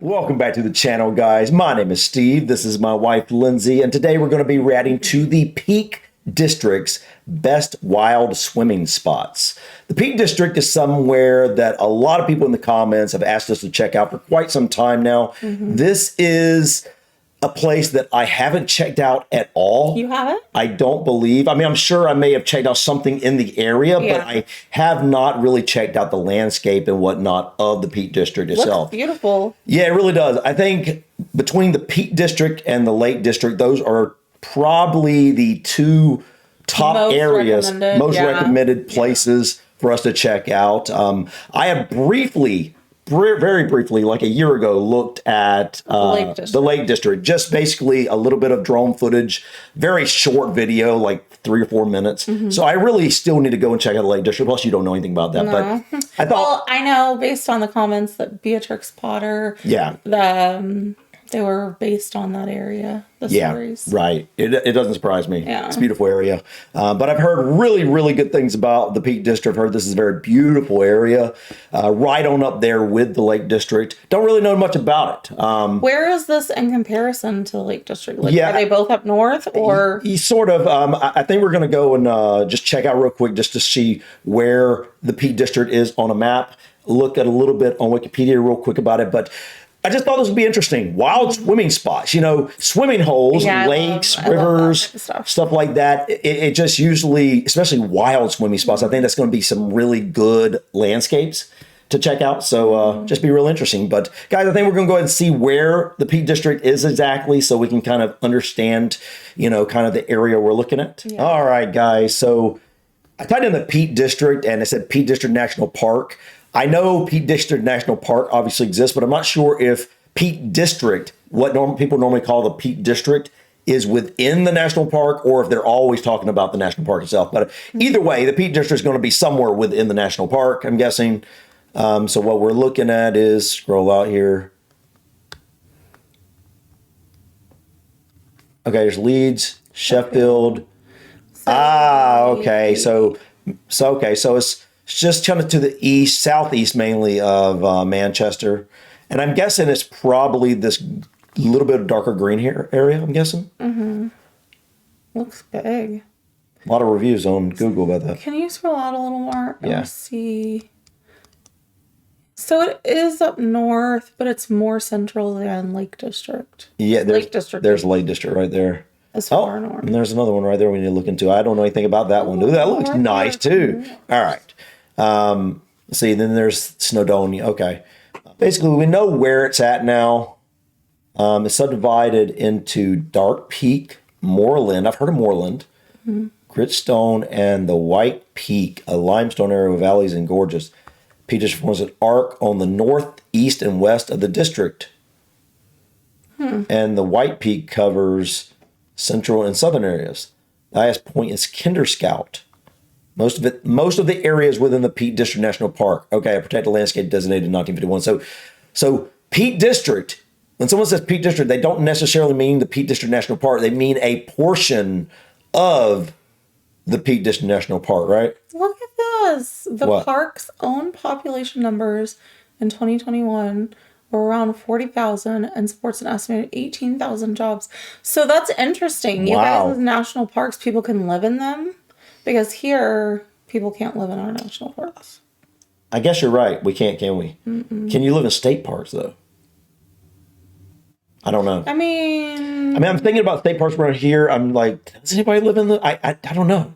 Welcome back to the channel, guys. My name is Steve. This is my wife, Lindsay, and today we're going to be reacting to the Peak District's best wild swimming spots. The Peak District is somewhere that a lot of people in the comments have asked us to check out for quite some time now. This is a place that I haven't checked out at all. You haven't? I don't believe. I mean, I'm sure I may have checked out something in the area, but I have not really checked out the landscape and whatnot of the Peak District itself. Looks beautiful. Yeah, it really does. I think between the Peak District and the Lake District, those are probably the two top areas, most recommended places for us to check out. I have briefly, very briefly, like a year ago, looked at the Lake District. Just basically a little bit of drone footage, very short video, like 3 or 4 minutes. So I really still need to go and check out the Lake District. Plus, you don't know anything about that. No. But I thought, well, I know based on the comments that Beatrix Potter, they were based on that area. The stories. Right. It doesn't surprise me. Yeah. It's a beautiful area. But I've heard really good things about the Peak District. I've heard this is a very beautiful area, right on up there with the Lake District. Don't really know much about it. Where is this in comparison to the Lake District? Like, are they both up north, or? Sort of. I think we're going to go and just check out real quick just to see where the Peak District is on a map. Look at a little bit on Wikipedia real quick about it. But I just thought this would be interesting. Wild swimming spots, you know, swimming holes, lakes, rivers, stuff like that. It just usually, especially wild swimming spots, I think that's going to be some really good landscapes to check out. So just be real interesting. But guys, I think we're going to go ahead and see where the Peak District is exactly so we can kind of understand, you know, kind of the area we're looking at. All right, guys. So I typed in the Peak District and it said Peak District National Park. I know Peak District National Park obviously exists, but I'm not sure if Peak District, what people normally call the Peak District, is within the national park or if they're always talking about the national park itself. But either way, the Peak District is going to be somewhere within the national park, I'm guessing. So what we're looking at is, scroll out here. Okay, there's Leeds, Sheffield. Okay. So it's just kind of to the east, southeast mainly of Manchester. And I'm guessing it's probably this little bit of darker green here area, I'm guessing. Looks big. A lot of reviews on Google about that. Can you scroll out a little more? Yeah. Let's see. So it is up north, but it's more central than Lake District. Yeah, there's Lake District right there. As far north. And there's another one right there we need to look into. I don't know anything about that one. Ooh, that looks nice too. All right. Let's see, then there's Snowdonia. Okay. Basically, we know where it's at now. It's subdivided into Dark Peak, Moorland. I've heard of Moorland. Gritstone, and the White Peak, a limestone area with valleys and gorges. Peak District forms an arc on the north, east, and west of the district. And the White Peak covers central and southern areas. The highest point is Kinderscout. Most of the areas within the Peak District National Park. Okay, a protected landscape designated in 1951. So Peak District, when someone says Peak District, they don't necessarily mean the Peak District National Park. They mean a portion of the Peak District National Park, right? Look at this. The park's own population numbers in 2021 were around 40,000 and supports an estimated 18,000 jobs. So that's interesting. You guys, as national parks, people can live in them. Because here, people can't live in our national parks. I guess you're right. We can't, can we? Can you live in state parks, though? I don't know. I mean, I'm thinking about state parks around here. I'm like, does anybody live in the... I don't know.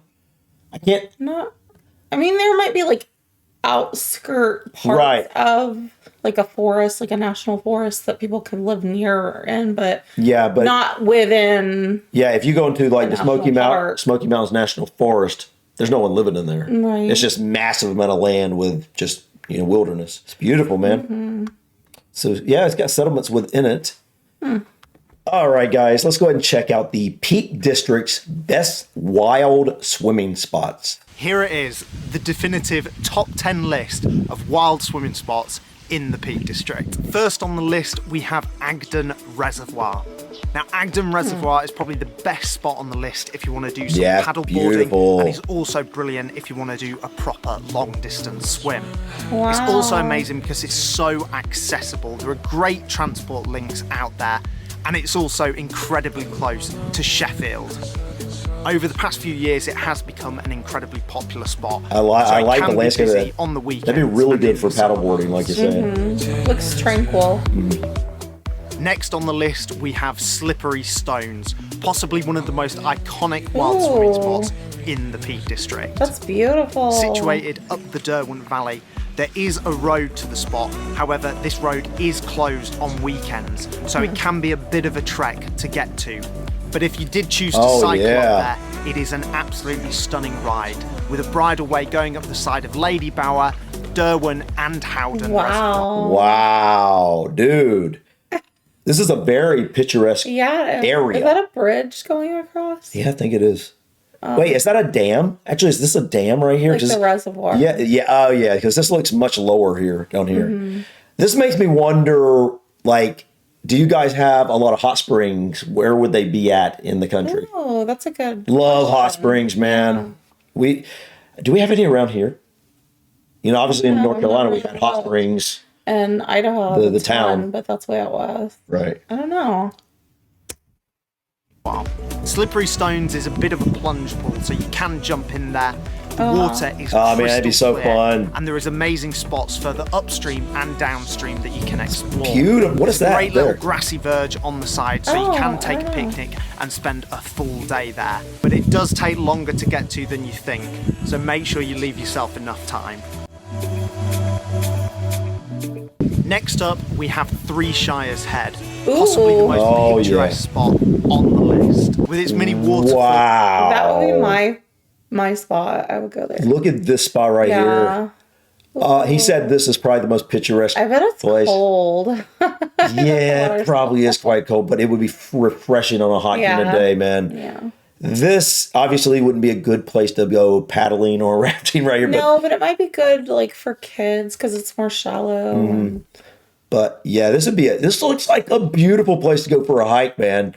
I can't... I mean, there might be, like, outskirt parts of, like, a forest, like a national forest that people could live near or in, but not within. Yeah, if you go into like the Smoky Mountains National Forest, there's no one living in there. Right. It's just massive amount of land with just, you know, wilderness. It's beautiful, man. So yeah, it's got settlements within it. All right, guys, let's go ahead and check out the Peak District's best wild swimming spots. Here it is, the definitive top 10 list of wild swimming spots in the Peak District. First on the list, we have Agden Reservoir. Now, Agden Reservoir is probably the best spot on the list if you want to do some paddle beautiful. boarding, and it's also brilliant if you want to do a proper long distance swim. Wow. It's also amazing because it's so accessible. There are great transport links out there, and it's also incredibly close to Sheffield. Over the past few years, it has become an incredibly popular spot. I like the landscape of that. On the weekends. That'd be really good for paddleboarding, like you're saying. Looks tranquil. Next on the list, we have Slippery Stones, possibly one of the most iconic wild swimming spots in the Peak District. That's beautiful. Situated up the Derwent Valley, there is a road to the spot. However, this road is closed on weekends, so it can be a bit of a trek to get to. But if you did choose to cycle up there, it is an absolutely stunning ride, with a bridle way going up the side of Lady Bower, Derwent and Howden Reservoir. Wow, dude. This is a very picturesque area. Is that a bridge going across? Yeah, I think it is. Wait, is that a dam? Actually, is this a dam right here? Like the reservoir. Yeah. Oh, yeah, because this looks much lower here, down here. This makes me wonder, like, do you guys have a lot of hot springs? Where would they be at in the country? Oh, that's a good Love hot springs, man. Do we have any around here? You know, obviously in North Carolina, we've had hot springs. And Idaho, the town, but that's way out west. Right. I don't know. Wow. Slippery Stones is a bit of a plunge pool, so you can jump in there. The water is man, that'd be so clear, fun. and there is amazing spots further upstream and downstream that you can explore. Beautiful. What is that? Great little grassy verge on the side, so you can take a know. picnic and spend a full day there. But it does take longer to get to than you think, so make sure you leave yourself enough time. Next up, we have Three Shires Head, possibly the most picturesque spot on the list, with its mini waterfall. Wow. That would be my spot. I would go there. Look at this spot right here. He said this is probably the most picturesque I bet it's place. cold. Yeah, it probably is quite cold, but it would be refreshing on a hot humid day, man. Yeah. This obviously wouldn't be a good place to go paddling or rafting right here. No, but it might be good like for kids because it's more shallow. But yeah, this looks like a beautiful place to go for a hike, man.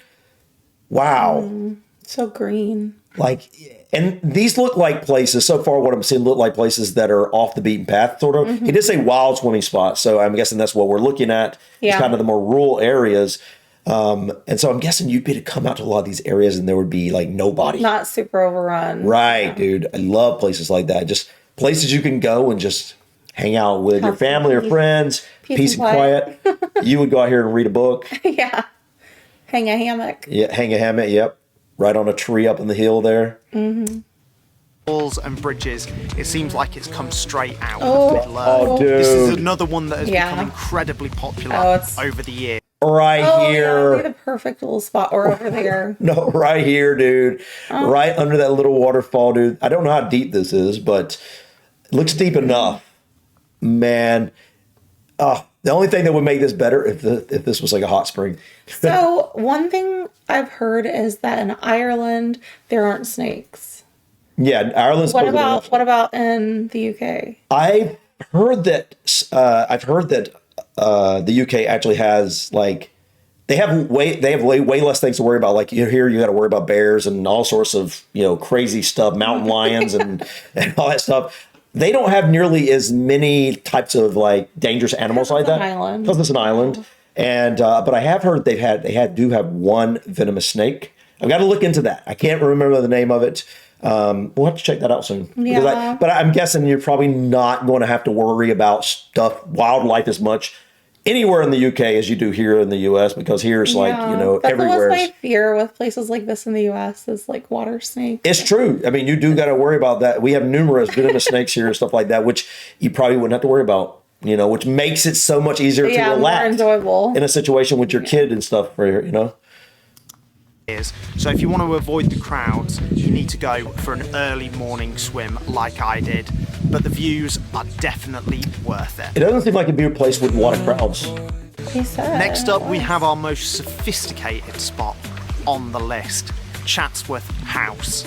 Wow. So green. Like, and these look like places, so far what I'm seeing look like places that are off the beaten path, sort of. He did say wild swimming spots, so I'm guessing that's what we're looking at. It's kind of the more rural areas. And so I'm guessing you'd be able to come out to a lot of these areas and there would be like nobody. Not super overrun. Right, dude. I love places like that. Just places you can go and just hang out with your family or friends. Peace and quiet. You would go out here and read a book. Yeah. Hang a hammock. Yeah, hang a hammock, yep. Right on a tree up in the hill there. Walls and bridges, it seems like it's come straight out Oh. of Middle Earth. Oh, dude. This is another one that has Yeah. become incredibly popular over the years. Right Yeah, that here. would be the perfect little spot. Or over there. No, right here, dude. Right under that little waterfall, dude. I don't know how deep this is, but it looks deep enough. Man. The only thing that would make this better if this was like a hot spring. So one thing I've heard is that in Ireland there aren't snakes. Yeah, Ireland's What about in the UK? I've heard that the UK actually has like they have way less things to worry about. Like here you got to worry about bears and all sorts of crazy stuff, mountain lions and all that stuff. They don't have nearly as many types of like dangerous animals like that because it's an island. And but I have heard they do have one venomous snake. I've got to look into that. I can't remember the name of it. We'll have to check that out soon. Yeah. But I'm guessing you're probably not going to have to worry about wildlife as much anywhere in the UK as you do here in the US, because here's like, everywhere. That's my fear with places like this in the US is like water snakes. It's true. I mean, you do got to worry about that. We have numerous venomous snakes here and stuff like that, which you probably wouldn't have to worry about, which makes it so much easier to relax more enjoyable in a situation with your kid and stuff, So if you want to avoid the crowds, you need to go for an early morning swim like I did. But the views are definitely worth it. It doesn't seem like it'd be a place with a lot of crowds. He said. Next up, we have our most sophisticated spot on the list, Chatsworth House.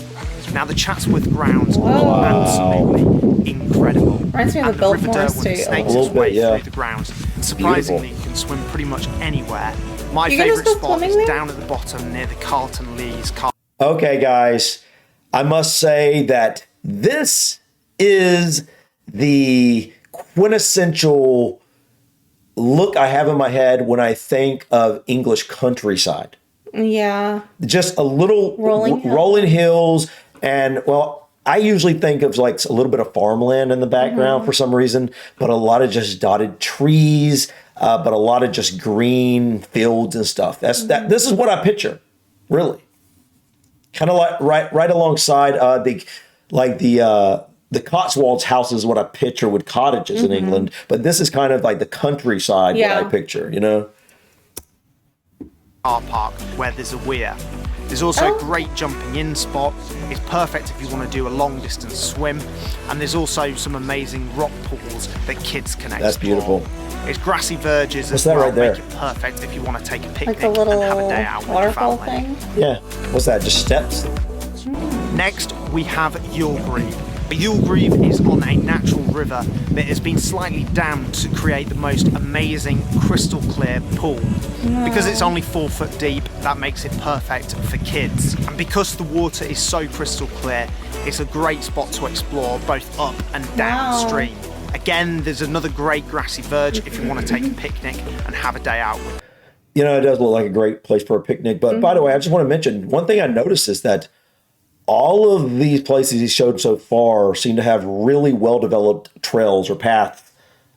Now, the Chatsworth grounds are absolutely incredible. Reminds me of the And River Biltmore Derwent Estate. snakes A little its way bit, yeah. through the grounds. Surprisingly, you can swim pretty much anywhere. My You gonna favourite go spot swimming is there? down at the bottom near the Carlton Lees. Okay, guys, I must say that this is the quintessential look I have in my head when I think of English countryside. Yeah. Just a little Rolling hills. And, well, I usually think of like a little bit of farmland in the background for some reason, but a lot of just dotted trees, but a lot of just green fields and stuff. This is what I picture, really. Kind of like right alongside the Cotswolds house is what I picture with cottages in England, but this is kind of like the countryside what I picture, you know? Car park where there's a weir. There's also a great jumping in spot. It's perfect if you want to do a long distance swim. And there's also some amazing rock pools that kids can explore. That's beautiful. It's grassy verges What's as that well, right there? make it perfect if you want to take a picnic Like a little and have a day out with your waterfall family. thing. Yeah. What's that? Just steps? Next, we have Yulgreve. Yulgreve is on a natural river that has been slightly dammed to create the most amazing crystal clear pool. Because it's only 4 foot deep, that makes it perfect for kids. And because the water is so crystal clear, it's a great spot to explore both up and downstream. Again, there's another great grassy verge if you want to take a picnic and have a day out with. You know, it does look like a great place for a picnic. But by the way, I just want to mention one thing I noticed is that all of these places he showed so far seem to have really well-developed trails or paths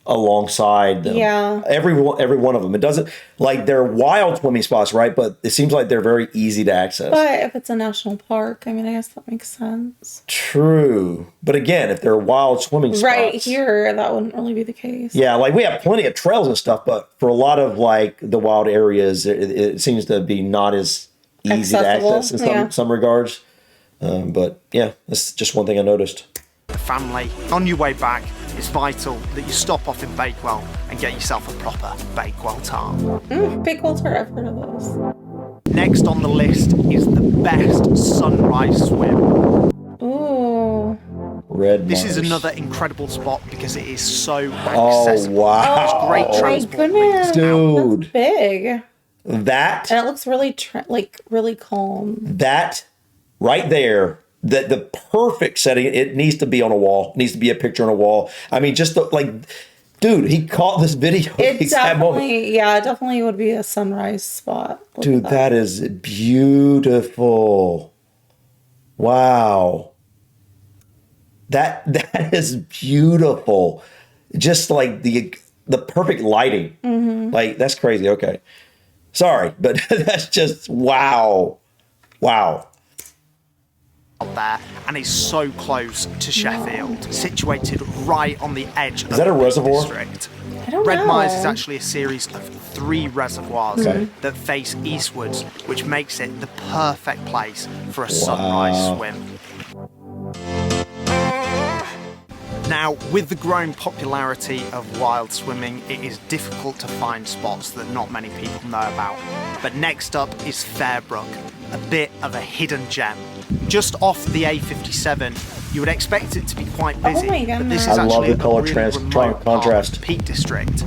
alongside them. Yeah. Every one of them. It doesn't, like, they're wild swimming spots, right? But it seems like they're very easy to access. But if it's a national park, I mean, I guess that makes sense. True. But again, if they're wild swimming spots. Right here, that wouldn't really be the case. Yeah, like we have plenty of trails and stuff, but for a lot of like the wild areas, it seems to be not as easy Accessible, to access in some regards. But yeah, that's just one thing I noticed. Family. On your way back, it's vital that you stop off in Bakewell and get yourself a proper Bakewell tart. Big Walter, I've heard of those. Next on the list is the best sunrise swim. Ooh. Red This is Mars. another incredible spot because it is so Oh, accessible. wow. There's great Oh my transport goodness. links out. Dude, That's big. that And it looks really, really calm. that right there, the perfect setting. It needs to be on a wall. It needs to be a picture on a wall. I mean, just dude, he caught this video. It exact moment. definitely would be a sunrise spot. Look Dude, at that is beautiful. Wow. That is beautiful. Just like the perfect lighting. Like, that's crazy. Okay. Sorry, but that's just wow. Wow. There, and it's so close to Sheffield, situated right on the edge of that a the Peak reservoir? District. I don't Red know. Mars is actually a series of 3 reservoirs Okay. that face eastwards, which makes it the perfect place for a sunrise swim. Now, with the growing popularity of wild swimming, it is difficult to find spots that not many people know about. But next up is Fairbrook, a bit of a hidden gem. Just off the A57, you would expect it to be quite busy, my but this goodness. is I love actually the color a really remote part contrast. of the Peak District.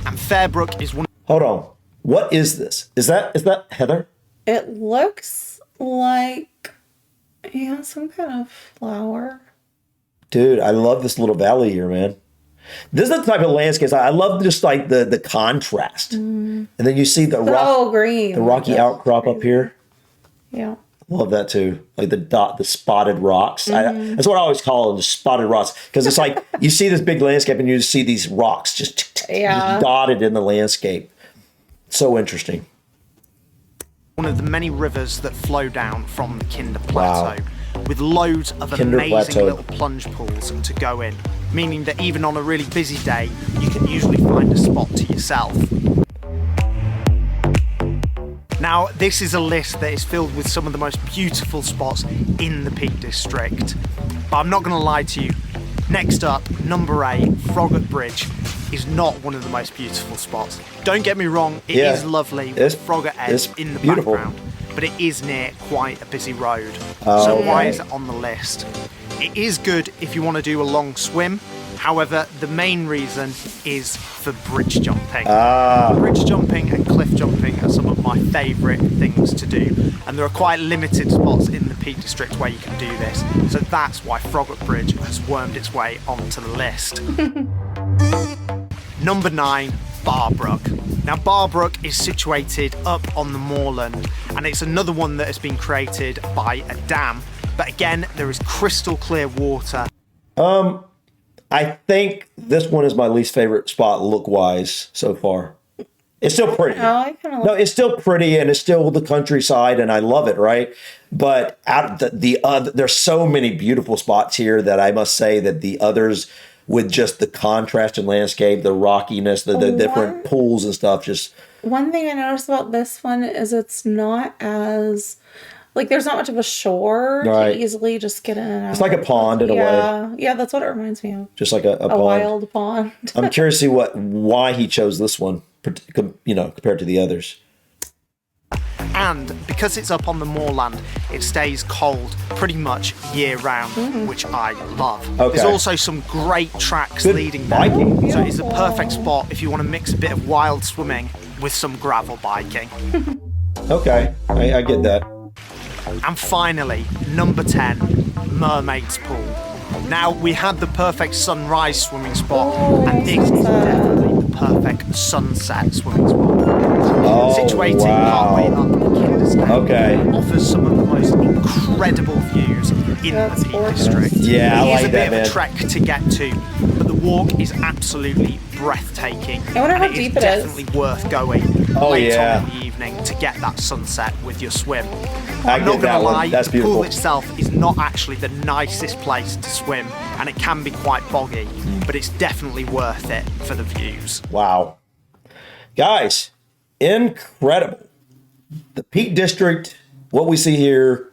And Fairbrook is one Hold on. What is this? Is that Heather? It looks like, some kind of flower. Dude, I love this little valley here, man. This is the type of landscapes I love, just like the contrast. And then you see the Green. rocky That's outcrop crazy. up here. Yeah. Love that too. Like the spotted rocks. That's what I always call them, the spotted rocks. Because it's like you see this big landscape and you just see these rocks just dotted in the landscape. So interesting. one of the many rivers that flow down from the Kinder Wow. Plateau, with loads of Kinder amazing Plateau. little plunge pools to go in, meaning that even on a really busy day, you can usually find a spot to yourself. Now, this is a list that is filled with some of the most beautiful spots in the Peak District. But I'm not going to lie to you. Next up, number 8, Froggatt Bridge, is not one of the most beautiful spots. Don't get me wrong, it is lovely with Froggatt Edge in the beautiful. background, but it is near quite a busy road. Oh, so why okay. is it on the list? It is good if you want to do a long swim. However, the main reason is for bridge jumping. Bridge jumping and cliff jumping are some of favourite things to do. And there are quite limited spots in the Peak District where you can do this. So that's why Froggatt Bridge has wormed its way onto the list. Number 9, Barbrook. Now Barbrook is situated up on the moorland, and it's another one that has been created by a dam. But again, there is crystal clear water. I think this one is my least favorite spot look-wise so far. It's still pretty. Oh, I kind of No, it's still pretty, and it's still the countryside, and I love it, right? But out of the other, there's so many beautiful spots here that I must say that the others, with just the contrast in landscape, the rockiness, the different pools and stuff, just... One thing I noticed about this one is it's not as... Like, there's not much of a shore to easily just get in and out. It's like a pond in a way. Yeah, that's what it reminds me of. Just like a pond. Wild pond. I'm curious to see why he chose this one, compared to the others. And because it's up on the moorland, it stays cold pretty much year round, which I love. Okay. There's also some great tracks Good leading there. biking. So it's the perfect spot if you want to mix a bit of wild swimming with some gravel biking. Okay, I get that. And finally, number 10, Mermaid's Pool. Now, we had the perfect sunrise swimming spot, and this is definitely the perfect sunset swimming spot. Situated partway up Kinderstown, Okay. offers some of the most incredible views in the Peak District. Yeah, I It is like a bit that, of man. a trek to get to, but the walk is absolutely breathtaking. I wonder how and deep it is it is. definitely worth going late on in the evening to get that sunset with your swim. I'm not gonna lie, That's the beautiful. pool itself is not actually the nicest place to swim, and it can be quite boggy, but it's definitely worth it for the views. Wow. Guys, incredible. The Peak District, what we see here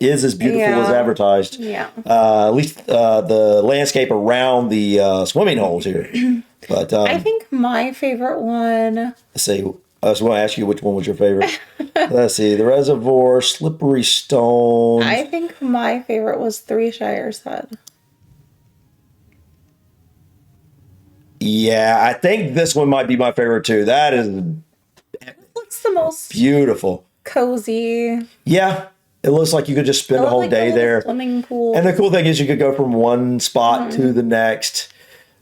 is as beautiful as advertised. Yeah. At least the landscape around the swimming holes here. But I think my favorite one... let's see. I was going to ask you which one was your favorite. Let's see. The reservoir, slippery stones. I think my favorite was Three Shires Head. Yeah, I think this one might be my favorite too. That is It looks the most beautiful. cozy. Yeah, it looks like you could just spend a whole day there. Swimming pool. And the cool thing is you could go from one spot to the next.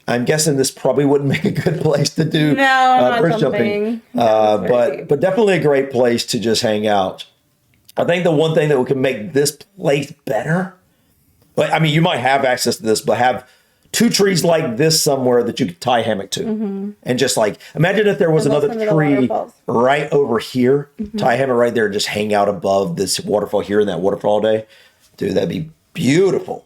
I'm guessing this probably wouldn't make a good place to do not bridge jumping. but definitely a great place to just hang out. I think the one thing that can make this place better, but I mean, you might have access to this, but have 2 trees like this somewhere that you could tie a hammock to. And just like, imagine if there was And another listen to the tree waterfalls. right over here, tie a hammock right there and just hang out above this waterfall here and that waterfall all day. Dude, that'd be beautiful.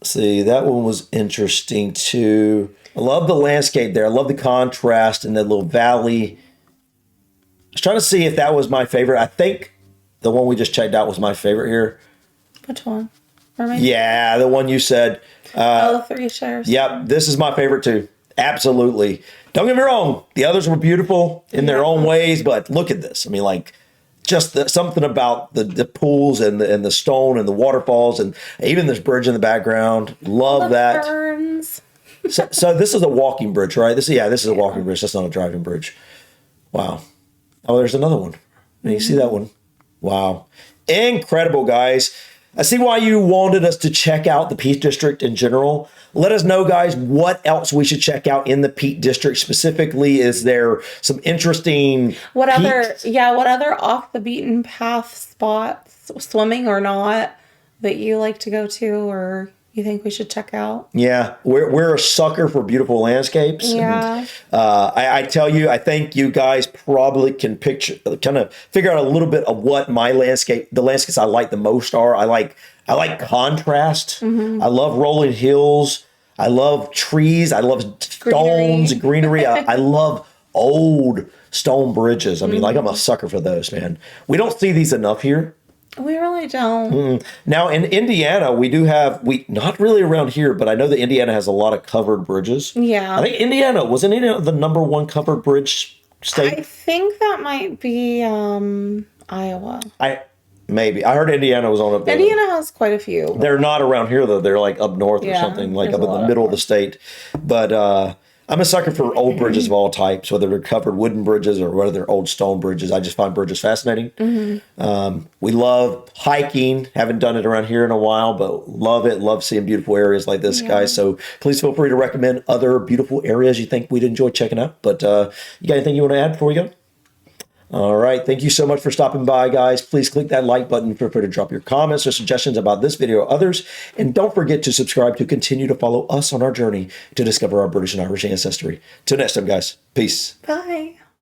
See, that one was interesting too. I love the landscape there. I love the contrast and that little valley. I was trying to see if that was my favorite. I think the one we just checked out was my favorite here. Which one? Mermaid? Yeah, the one you said. Three Shires. Yep, this is my favorite too. Absolutely. Don't get me wrong. The others were beautiful in their own ways, but look at this. I mean, like, just something about the pools and the stone and the waterfalls and even this bridge in the background. Love that. Ferns. So this is a walking bridge, right? This is a walking bridge. That's not a driving bridge. Wow. Oh, there's another one. You see that one? Wow. Incredible, guys. I see why you wanted us to check out the Peak District in general. Let us know, guys, what else we should check out in the Peak District specifically. Is there some interesting What other off the beaten path spots, swimming or not, that you like to go to or you think we should check out? Yeah, we're a sucker for beautiful landscapes. Yeah. And, I tell you, I think you guys probably can kind of figure out a little bit of what the landscapes I like the most are. I like contrast. I love rolling hills. I love trees. I love stones and greenery. I love old stone bridges. I mean, like I'm a sucker for those, man. We don't see these enough here. We really don't. Now in Indiana, we not really around here, but I know that Indiana has a lot of covered bridges. Yeah. I think Indiana the number 1 covered bridge state. I think that might be Iowa. I heard Indiana was on up there. Indiana has quite a few. They're not around here though. They're like up north or something, like there's up in a lot the up middle of the state. But I'm a sucker for old bridges of all types, whether they're covered wooden bridges or whether they're old stone bridges. I just find bridges fascinating. We love hiking. Haven't done it around here in a while, but love it. Love seeing beautiful areas like this, guys. So please feel free to recommend other beautiful areas you think we'd enjoy checking out. But you got anything you want to add before we go? All right. Thank you so much for stopping by, guys. Please click that like button. Feel free to drop your comments or suggestions about this video or others. And don't forget to subscribe to continue to follow us on our journey to discover our British and Irish ancestry. Till next time, guys. Peace. Bye.